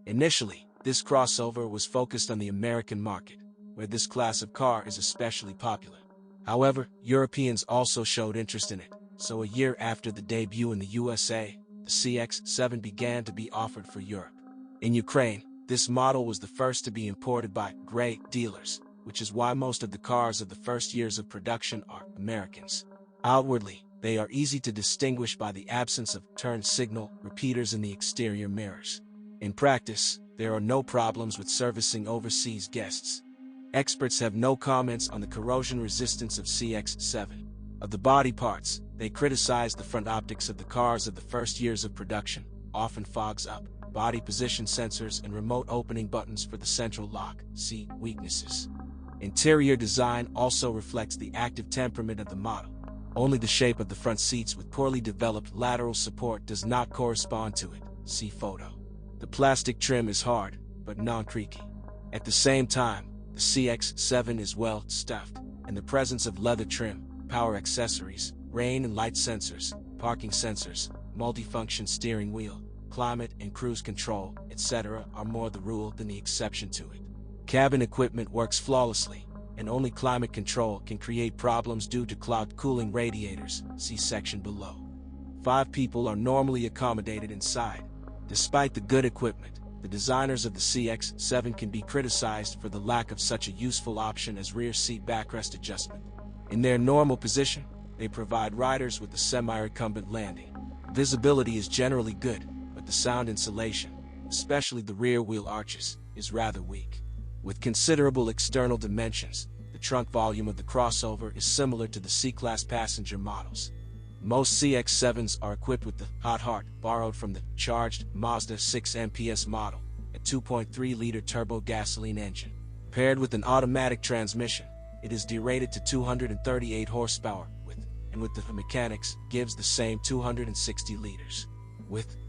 Initially, this crossover was focused on the American market, where this class of car is especially popular. However, Europeans also showed interest in it, so a year after the debut in the USA, the CX-7 began to be offered for Europe. In Ukraine, this model was the first to be imported by gray dealers, which is why most of the cars of the first years of production are Americans. Outwardly, they are easy to distinguish by the absence of turn signal repeaters in the exterior mirrors. In practice, there are no problems with servicing overseas guests. Experts have no comments on the corrosion resistance of CX-7. Of the body parts, they criticize the front optics of the cars of the first years of production, often fogs up, body position sensors and remote opening buttons for the central lock, see weaknesses. Interior design also reflects the active temperament of the model. Only the shape of the front seats with poorly developed lateral support does not correspond to it, see photo. The plastic trim is hard, but non-creaky. At the same time, the CX-7 is well stuffed, and the presence of leather trim, power accessories, rain and light sensors, parking sensors, multifunction steering wheel, climate and cruise control, etc. are more the rule than the exception to it. Cabin equipment works flawlessly, and only climate control can create problems due to clogged cooling radiators, see section below. 5 people are normally accommodated inside. Despite the good equipment, the designers of the CX-7 can be criticized for the lack of such a useful option as rear seat backrest adjustment. In their normal position, they provide riders with a semi-recumbent landing. Visibility is generally good, but the sound insulation, especially the rear wheel arches, is rather weak. With considerable external dimensions, the trunk volume of the crossover is similar to the C-Class passenger models. Most CX-7s are equipped with the hot heart borrowed from the charged Mazda 6 MPS model, a 2.3-liter turbo gasoline engine. Paired with an automatic transmission, it is derated to 238 horsepower with the mechanics gives the same 260 liters.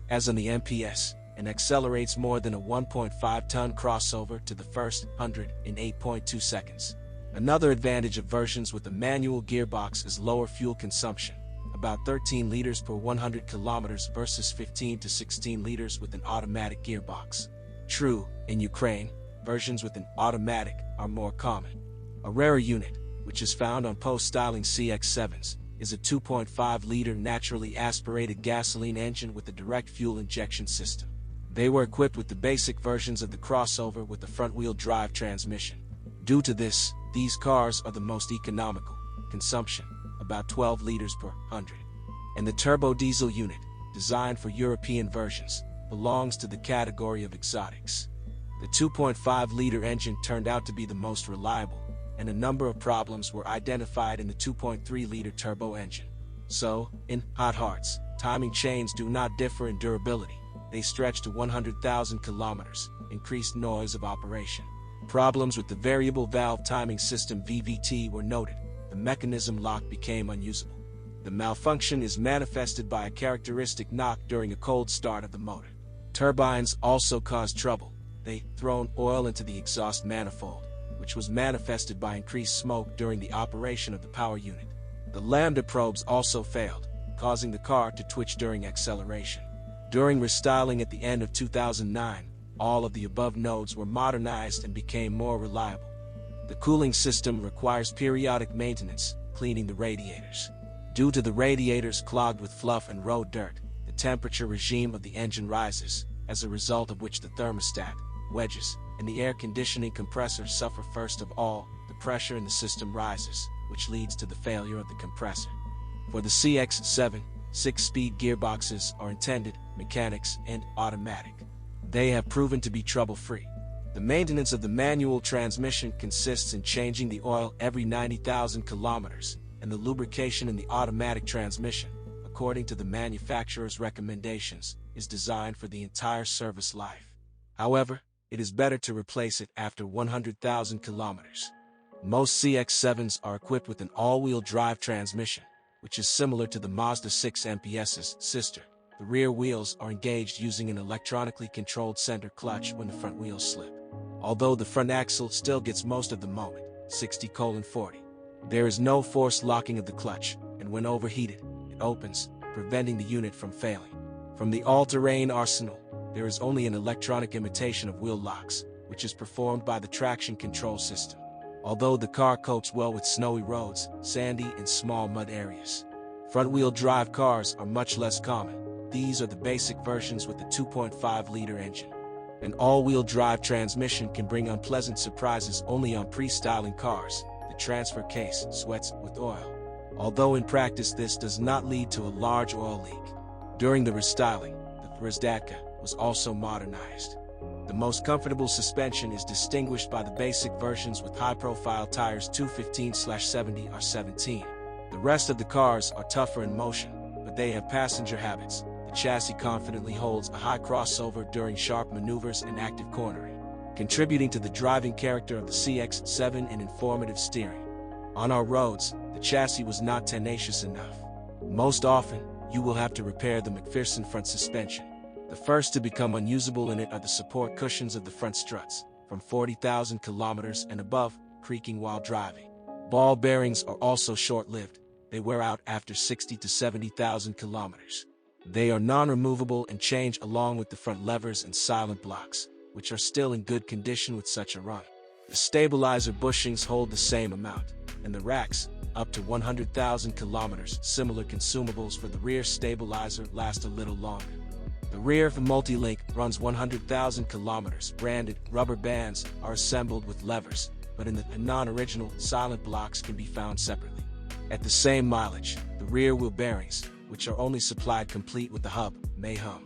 As on the MPS, and accelerates more than a 1.5-ton crossover to the first 100 in 8.2 seconds. Another advantage of versions with a manual gearbox is lower fuel consumption, about 13 liters per 100 kilometers versus 15 to 16 liters with an automatic gearbox. True, in Ukraine, versions with an automatic are more common. A rarer unit, which is found on post-styling CX-7s, is a 2.5-liter naturally aspirated gasoline engine with a direct fuel injection system. They were equipped with the basic versions of the crossover with the front-wheel drive transmission. Due to this, these cars are the most economical, consumption, about 12 liters per 100. And the turbo diesel unit, designed for European versions, belongs to the category of exotics. The 2.5-liter engine turned out to be the most reliable, and a number of problems were identified in the 2.3-liter turbo engine. So, in hot hearts, timing chains do not differ in durability. They stretch to 100,000 kilometers, increased noise of operation. Problems with the variable valve timing system VVT were noted. The mechanism lock became unusable. The malfunction is manifested by a characteristic knock during a cold start of the motor. Turbines also caused trouble. They thrown oil into the exhaust manifold, which was manifested by increased smoke during the operation of the power unit. The lambda probes also failed, causing the car to twitch during acceleration. During restyling at the end of 2009, all of the above nodes were modernized and became more reliable. The cooling system requires periodic maintenance, cleaning the radiators. Due to the radiators clogged with fluff and road dirt, the temperature regime of the engine rises, as a result of which the thermostat, wedges, and the air conditioning compressor suffer first of all. The pressure in the system rises, which leads to the failure of the compressor. For the CX-7, 6-speed gearboxes are intended, mechanics and automatic. They have proven to be trouble-free. The maintenance of the manual transmission consists in changing the oil every 90,000 kilometers, and the lubrication in the automatic transmission, according to the manufacturer's recommendations, is designed for the entire service life. However, it is better to replace it after 100,000 kilometers. Most CX-7s are equipped with an all-wheel drive transmission, which is similar to the Mazda 6 MPS's sister. The rear wheels are engaged using an electronically controlled center clutch when the front wheels slip. Although the front axle still gets most of the moment, 60:40. There is no forced locking of the clutch, and when overheated, it opens, preventing the unit from failing. From the all-terrain arsenal, there is only an electronic imitation of wheel locks, which is performed by the traction control system. Although the car copes well with snowy roads, sandy and small mud areas. Front-wheel drive cars are much less common. These are the basic versions with the 2.5-liter engine. An all-wheel drive transmission can bring unpleasant surprises only on pre-styling cars. The transfer case sweats with oil. Although in practice this does not lead to a large oil leak. During the restyling, the Mazda was also modernized. The most comfortable suspension is distinguished by the basic versions with high-profile tires 215/70 R17. The rest of the cars are tougher in motion, but they have passenger habits. The chassis confidently holds a high crossover during sharp maneuvers and active cornering, contributing to the driving character of the CX-7 and informative steering. On our roads, the chassis was not tenacious enough. Most often, you will have to repair the McPherson front suspension. The first to become unusable in it are the support cushions of the front struts, from 40,000 kilometers and above, creaking while driving. Ball bearings are also short-lived. They wear out after 60 to 70,000 kilometers. They are non-removable and change along with the front levers and silent blocks, which are still in good condition with such a run. The stabilizer bushings hold the same amount, and the racks, up to 100,000 kilometers. Similar consumables for the rear stabilizer last a little longer. The rear multi-link runs 100,000 kilometers. Branded rubber bands are assembled with levers, but in the non-original, silent blocks can be found separately. At the same mileage, the rear wheel bearings, which are only supplied complete with the hub, may hum.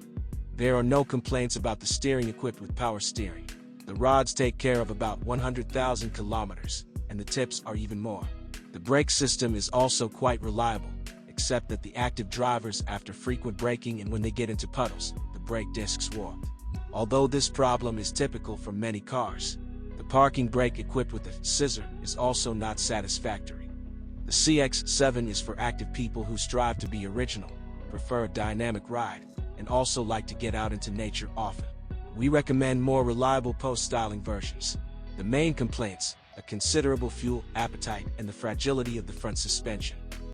There are no complaints about the steering equipped with power steering. The rods take care of about 100,000 kilometers, and the tips are even more. The brake system is also quite reliable, except that the active drivers after frequent braking and when they get into puddles, the brake discs warped. Although this problem is typical for many cars, the parking brake equipped with a scissor is also not satisfactory. The CX-7 is for active people who strive to be original, prefer a dynamic ride, and also like to get out into nature often. We recommend more reliable post-styling versions. The main complaints: a considerable fuel appetite and the fragility of the front suspension.